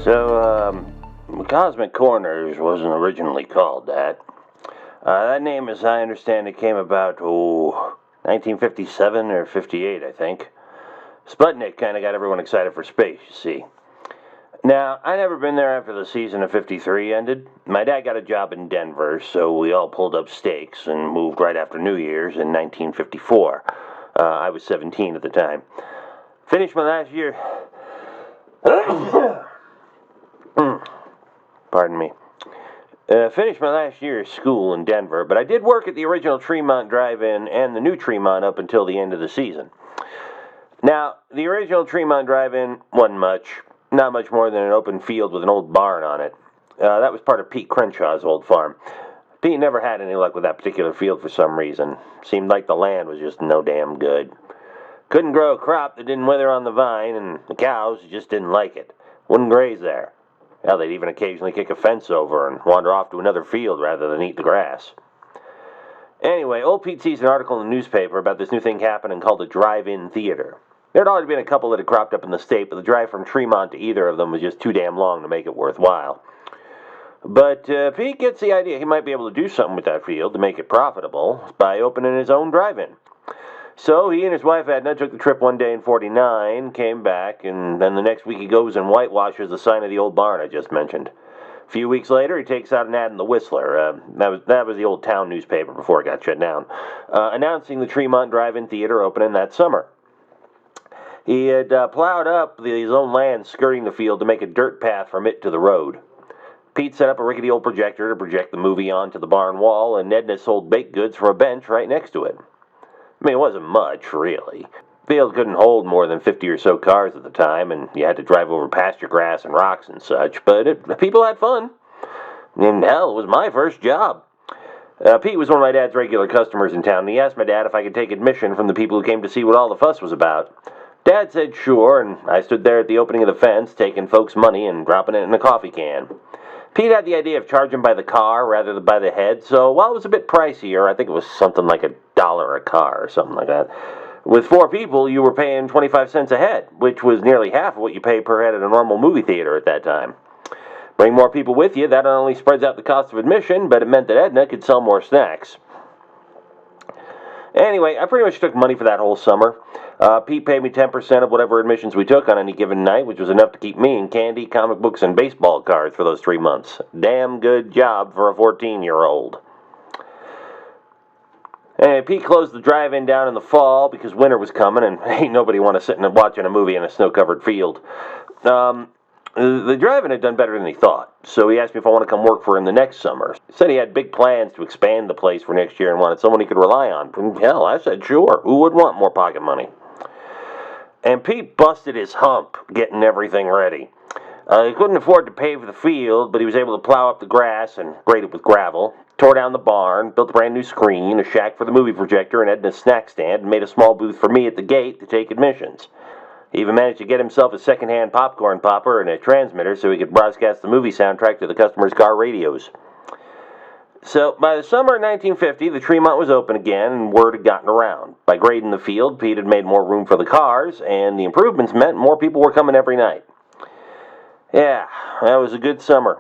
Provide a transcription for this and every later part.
Cosmic Korners wasn't originally called that. That name, as I understand it, came about, 1957 or 58, I think. Sputnik kind of got everyone excited for space, you see. Now, I never been there after the season of 53 ended. My dad got a job in Denver, so we all pulled up stakes and moved right after New Year's in 1954. I was 17 at the time. Finished my last year... Pardon me. Finished my last year of school in Denver, but I did work at the original Treemont Drive-In and the new Treemont up until the end of the season. Now, the original Treemont Drive-In wasn't much. Not much more than an open field with an old barn on it. That was part of Pete Crenshaw's old farm. Pete never had any luck with that particular field for some reason. Seemed like the land was just no damn good. Couldn't grow a crop that didn't wither on the vine, and the cows just didn't like it. Wouldn't graze there. Hell, they'd even occasionally kick a fence over and wander off to another field rather than eat the grass. Anyway, old Pete sees an article in the newspaper about this new thing happening called a drive-in theater. There'd already been a couple that had cropped up in the state, but the drive from Treemont to either of them was just too damn long to make it worthwhile. But Pete gets the idea he might be able to do something with that field to make it profitable by opening his own drive-in. So he and his wife Edna took the trip one day in 49, came back, and then the next week he goes and whitewashes the sign of the old barn I just mentioned. A few weeks later, he takes out an ad in the Whistler. That was the old town newspaper before it got shut down, announcing the Treemont Drive-In Theater opening that summer. He had plowed up his own land skirting the field to make a dirt path from it to the road. Pete set up a rickety old projector to project the movie onto the barn wall, and Edna sold baked goods from a bench right next to it. I mean, it wasn't much, really. The field couldn't hold more than 50 or so cars at the time, and you had to drive over pasture grass and rocks and such, but people had fun. And hell, it was my first job. Pete was one of my dad's regular customers in town, and he asked my dad if I could take admission from the people who came to see what all the fuss was about. Dad said sure, and I stood there at the opening of the fence, taking folks' money and dropping it in a coffee can. Pete had the idea of charging by the car rather than by the head, so while it was a bit pricier, I think it was something like $1 a car or something like that. With 4 people, you were paying 25 cents a head, which was nearly half of what you pay per head at a normal movie theater at that time. Bring more people with you, that not only spreads out the cost of admission, but it meant that Edna could sell more snacks. Anyway, I pretty much took money for that whole summer. Pete paid me 10% of whatever admissions we took on any given night, which was enough to keep me in candy, comic books, and baseball cards for those 3 months. Damn good job for a 14-year-old. Anyway, Pete closed the drive-in down in the fall because winter was coming, and ain't nobody want to sit and watching a movie in a snow-covered field. The drive-in had done better than he thought, so he asked me if I want to come work for him the next summer. He said he had big plans to expand the place for next year and wanted someone he could rely on. And hell, I said sure. Who would want more pocket money? And Pete busted his hump getting everything ready. He couldn't afford to pave the field, but he was able to plow up the grass and grade it with gravel, tore down the barn, built a brand new screen, a shack for the movie projector, and Edna's snack stand, and made a small booth for me at the gate to take admissions. He even managed to get himself a second-hand popcorn popper and a transmitter so he could broadcast the movie soundtrack to the customers' car radios. So, by the summer of 1950, the Treemont was open again, and word had gotten around. By grading the field, Pete had made more room for the cars, and the improvements meant more people were coming every night. Yeah, that was a good summer.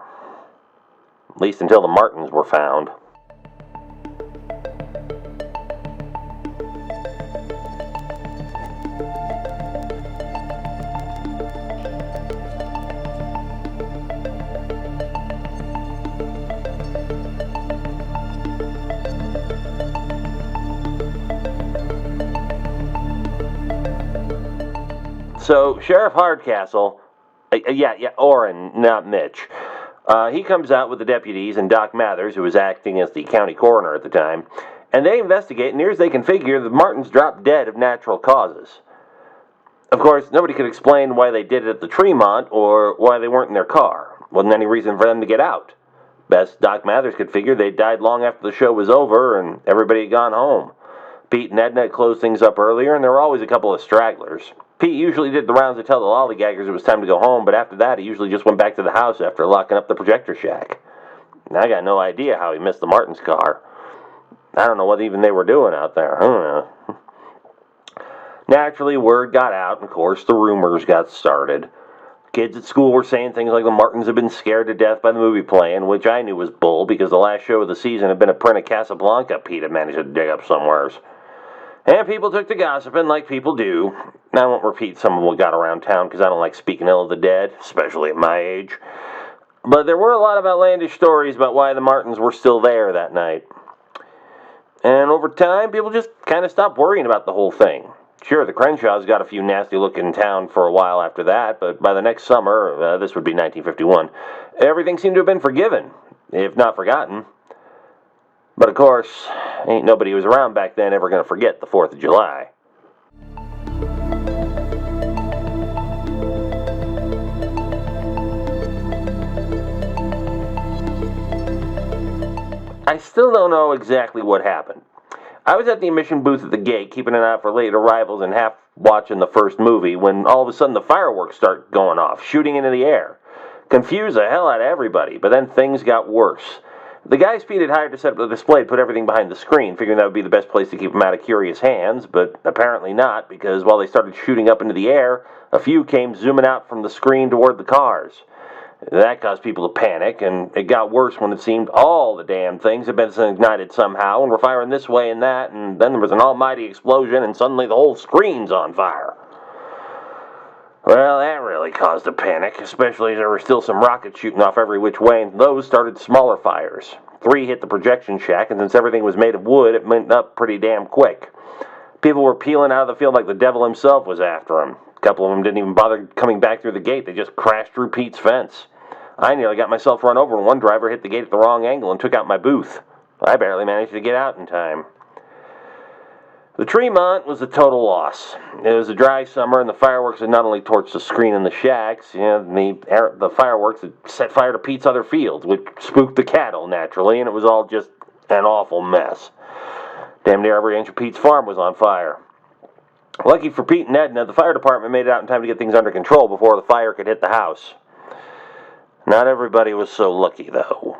At least until the Martins were found. So, Sheriff Hardcastle, Orrin, not Mitch, he comes out with the deputies and Doc Mathers, who was acting as the county coroner at the time, and they investigate, and near as they can figure, the Martins dropped dead of natural causes. Of course, nobody could explain why they did it at the Treemont, or why they weren't in their car. Wasn't any reason for them to get out. Best Doc Mathers could figure they died long after the show was over, and everybody had gone home. Pete and Edna had closed things up earlier, and there were always a couple of stragglers. Pete usually did the rounds to tell the lollygaggers it was time to go home, but after that he usually just went back to the house after locking up the projector shack. And I got no idea how he missed the Martins' car. I don't know what even they were doing out there. I don't know. Naturally, word got out, and of course the rumors got started. Kids at school were saying things like the Martins had been scared to death by the movie playing, which I knew was bull because the last show of the season had been a print of Casablanca Pete had managed to dig up somewheres. And people took to gossiping like people do. I won't repeat some of what got around town because I don't like speaking ill of the dead, especially at my age. But there were a lot of outlandish stories about why the Martins were still there that night. And over time, people just kind of stopped worrying about the whole thing. Sure, the Crenshaws got a few nasty look in town for a while after that, but by the next summer, this would be 1951, everything seemed to have been forgiven, if not forgotten. But of course, ain't nobody who was around back then ever going to forget the 4th of July. I still don't know exactly what happened. I was at the admission booth at the gate, keeping an eye out for late arrivals and half watching the first movie, when all of a sudden the fireworks start going off, shooting into the air. Confused the hell out of everybody, but then things got worse. The guys Pete had hired to set up the display put everything behind the screen, figuring that would be the best place to keep them out of curious hands, but apparently not, because while they started shooting up into the air, a few came zooming out from the screen toward the cars. That caused people to panic, and it got worse when it seemed all the damn things had been ignited somehow, and were firing this way and that, and then there was an almighty explosion, and suddenly the whole screen's on fire. Well, that really caused a panic, especially as there were still some rockets shooting off every which way, and those started smaller fires. 3 hit the projection shack, and since everything was made of wood, it went up pretty damn quick. People were peeling out of the field like the devil himself was after them. A couple of them didn't even bother coming back through the gate. They just crashed through Pete's fence. I nearly got myself run over when one driver hit the gate at the wrong angle and took out my booth. I barely managed to get out in time. The Treemont was a total loss. It was a dry summer, and the fireworks had not only torched the screen in the shacks, the fireworks had set fire to Pete's other fields, which spooked the cattle, naturally, and it was all just an awful mess. Damn near every inch of Pete's farm was on fire. Lucky for Pete and Edna, the fire department made it out in time to get things under control before the fire could hit the house. Not everybody was so lucky, though.